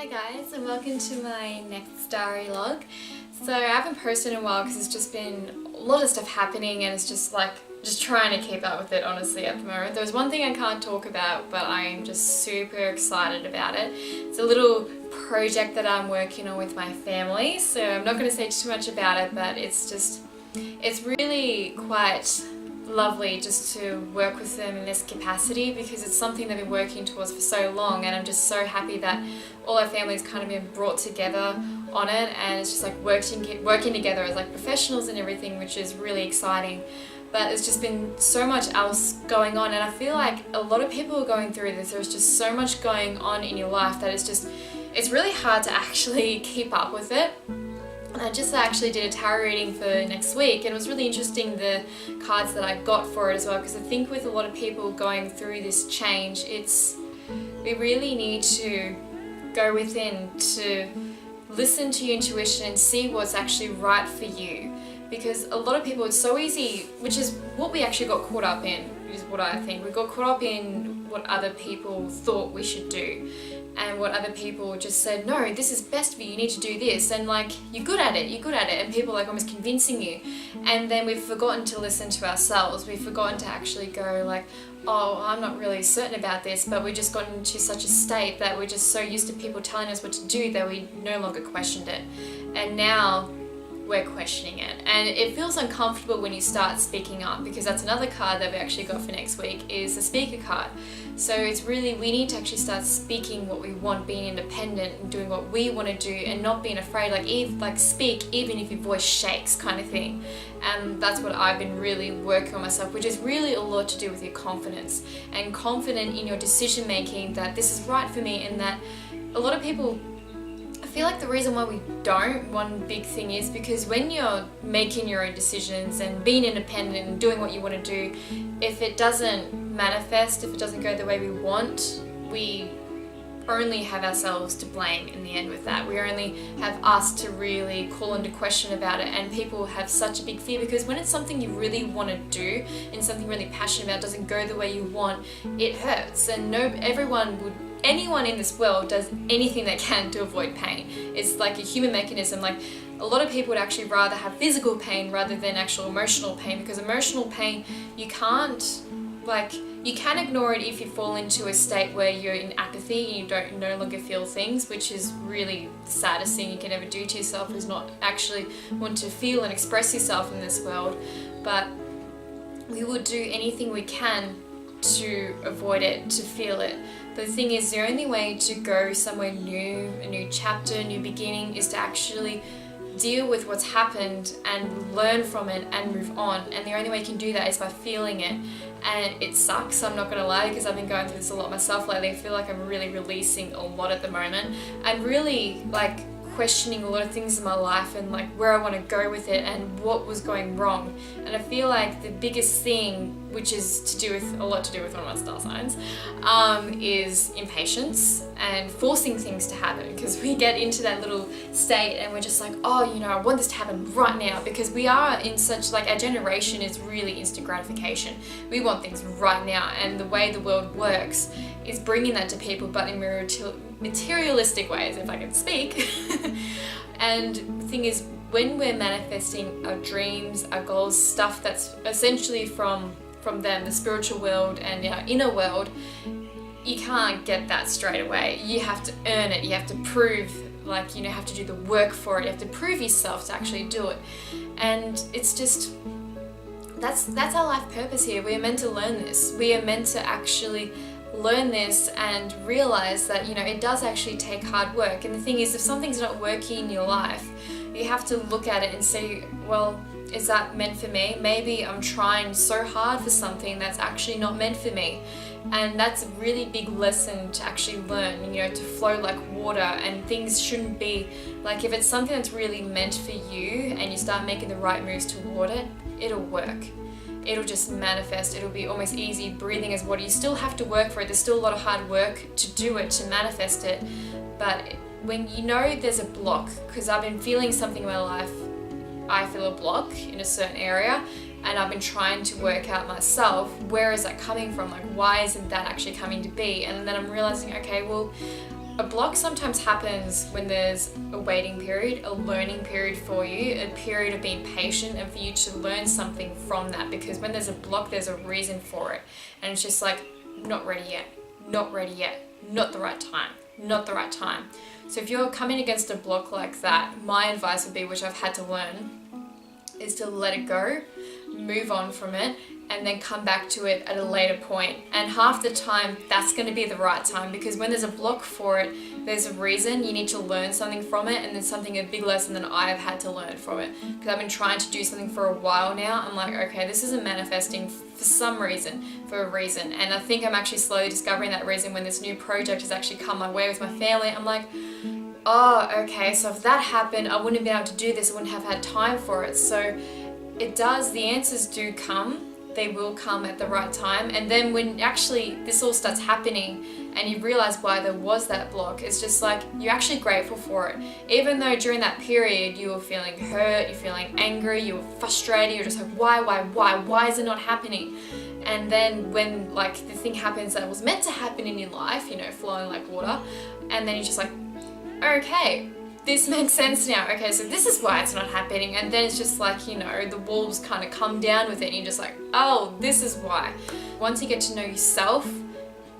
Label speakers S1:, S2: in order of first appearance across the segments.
S1: Hi guys, and welcome to my next diary log. So I haven't posted in a while because it's just been a lot of stuff happening and it's just trying to keep up with it honestly at the moment. There's one thing I can't talk about, but I'm just super excited about it. It's a little project that I'm working on with my family, so I'm not going to say too much about it, but it's really quite lovely just to work with them in this capacity because it's something they've been working towards for so long, and I'm just so happy that all our families kind of been brought together on it, and it's just like working together as like professionals and everything, which is really exciting. But there's just been so much else going on, and I feel like a lot of people are going through this. There's just so much going on in your life that it's really hard to actually keep up with it. I just actually did a tarot reading for next week, and it was really interesting the cards that I got for it as well, because I think with a lot of people going through this change, we really need to go within to listen to your intuition and see what's actually right for you, because a lot of people, it's so easy, which is what we actually got caught up in, is what I think. We got caught up in what other people thought we should do, and what other people just said, no, this is best for you, you need to do this, and like, you're good at it, and people like almost convincing you. And then we've forgotten to listen to ourselves. We've forgotten to actually go like, oh, I'm not really certain about this, but we just got into such a state that we're just so used to people telling us what to do that we no longer questioned it. And now we're questioning it, and it feels uncomfortable when you start speaking up, because that's another card that we actually got for next week, is the speaker card. So it's really, we need to actually start speaking what we want, being independent and doing what we want to do, and not being afraid, speak even if your voice shakes, kind of thing. And that's what I've been really working on myself, which is really a lot to do with your confidence, and confident in your decision making, that this is right for me. And that a lot of people, I feel like the reason why we don't, one big thing is because when you're making your own decisions and being independent and doing what you want to do, if it doesn't manifest, if it doesn't go the way we want, we only have ourselves to blame in the end with that. We only have us to really call into question about it, and people have such a big fear, because when it's something you really want to do and something really passionate about doesn't go the way you want, it hurts. And anyone in this world does anything they can to avoid pain. It's like a human mechanism. Like, a lot of people would actually rather have physical pain rather than actual emotional pain, because emotional pain, you can ignore it if you fall into a state where you're in apathy and you no longer feel things, which is really the saddest thing you can ever do to yourself, is not actually want to feel and express yourself in this world. But we would do anything we can to avoid it, to feel it. But the thing is, the only way to go somewhere new, a new chapter, a new beginning, is to actually deal with what's happened and learn from it and move on. And the only way you can do that is by feeling it. And it sucks, I'm not gonna lie, because I've been going through this a lot myself lately. I feel like I'm really releasing a lot at the moment. I'm really questioning a lot of things in my life, and where I want to go with it and what was going wrong. And I feel like the biggest thing, which is a lot to do with one of my star signs, is impatience and forcing things to happen, because we get into that little state and we're just like, oh, I want this to happen right now, because we are in such, our generation is really instant gratification. We want things right now, and the way the world works is bringing that to people, but in materialistic ways, if I can speak. And the thing is, when we're manifesting our dreams, our goals, stuff that's essentially from them, the spiritual world and our inner world, you can't get that straight away. You have to earn it. You have to prove, have to do the work for it. You have to prove yourself to actually do it. And it's just, that's our life purpose here. We are meant to learn this. We are meant to actually learn this and realize that, it does actually take hard work. And the thing is, if something's not working in your life, you have to look at it and say, well, is that meant for me? Maybe I'm trying so hard for something that's actually not meant for me. And that's a really big lesson to actually learn, to flow like water. And things shouldn't be if it's something that's really meant for you and you start making the right moves toward it, it'll work. It'll just manifest. It'll be almost easy breathing as water. You still have to work for it. There's still a lot of hard work to do it, to manifest it. But when there's a block, because I've been feeling something in my life, I feel a block in a certain area, and I've been trying to work out myself, where is that coming from? Why isn't that actually coming to be? And then I'm realizing, okay, well, A block sometimes happens when there's a waiting period, a learning period for you, a period of being patient and for you to learn something from that, because when there's a block, there's a reason for it. And it's just like, not ready yet, not ready yet, not the right time, not the right time. So if you're coming against a block like that, my advice would be, which I've had to learn, is to let it go, move on from it, and then come back to it at a later point. And half the time, that's going to be the right time, because when there's a block for it, there's a reason. You need to learn something from it, and there's something, a big lesson that I have had to learn from it. Because I've been trying to do something for a while now. I'm like, okay, this isn't manifesting for some reason, for a reason. And I think I'm actually slowly discovering that reason when this new project has actually come my way with my family. I'm like, oh, okay, so if that happened, I wouldn't have been able to do this. I wouldn't have had time for it. So it does, the answers do come. They will come at the right time. And then when actually this all starts happening and you realize why there was that block, it's just like, you're actually grateful for it. Even though during that period you were feeling hurt, you're feeling angry, you were frustrated, you're just like, why is it not happening? And then when like the thing happens that was meant to happen in your life, you know, flowing like water, and then you're just like, okay, this makes sense now. Okay, so this is why it's not happening. And then it's just like, you know, the walls kind of come down with it and you're just like, oh, this is why. Once you get to know yourself,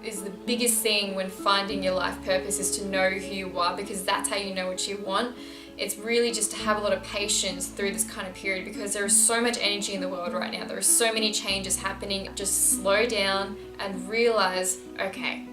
S1: is the biggest thing when finding your life purpose, is to know who you are, because that's how you know what you want. It's really just to have a lot of patience through this kind of period, because there is so much energy in the world right now. There are so many changes happening. Just slow down and realize, okay,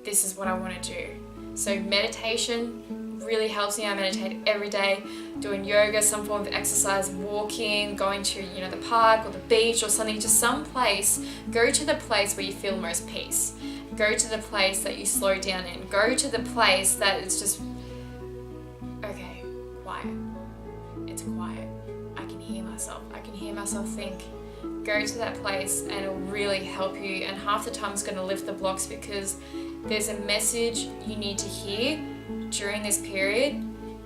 S1: this is what I want to do. So meditation really helps me. I meditate every day, doing yoga, some form of exercise, walking, going to, you know, the park or the beach or something, just some place. Go to the place where you feel most peace. Go to the place that you slow down in. Go to the place that it's just, okay, quiet. It's quiet. I can hear myself. I can hear myself think. Go to that place and it'll really help you. And half the time it's going to lift the blocks, because there's a message you need to hear during this period,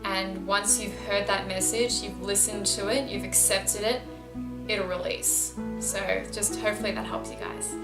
S1: and once you've heard that message, you've listened to it, you've accepted it, it'll release. So just hopefully that helps you guys.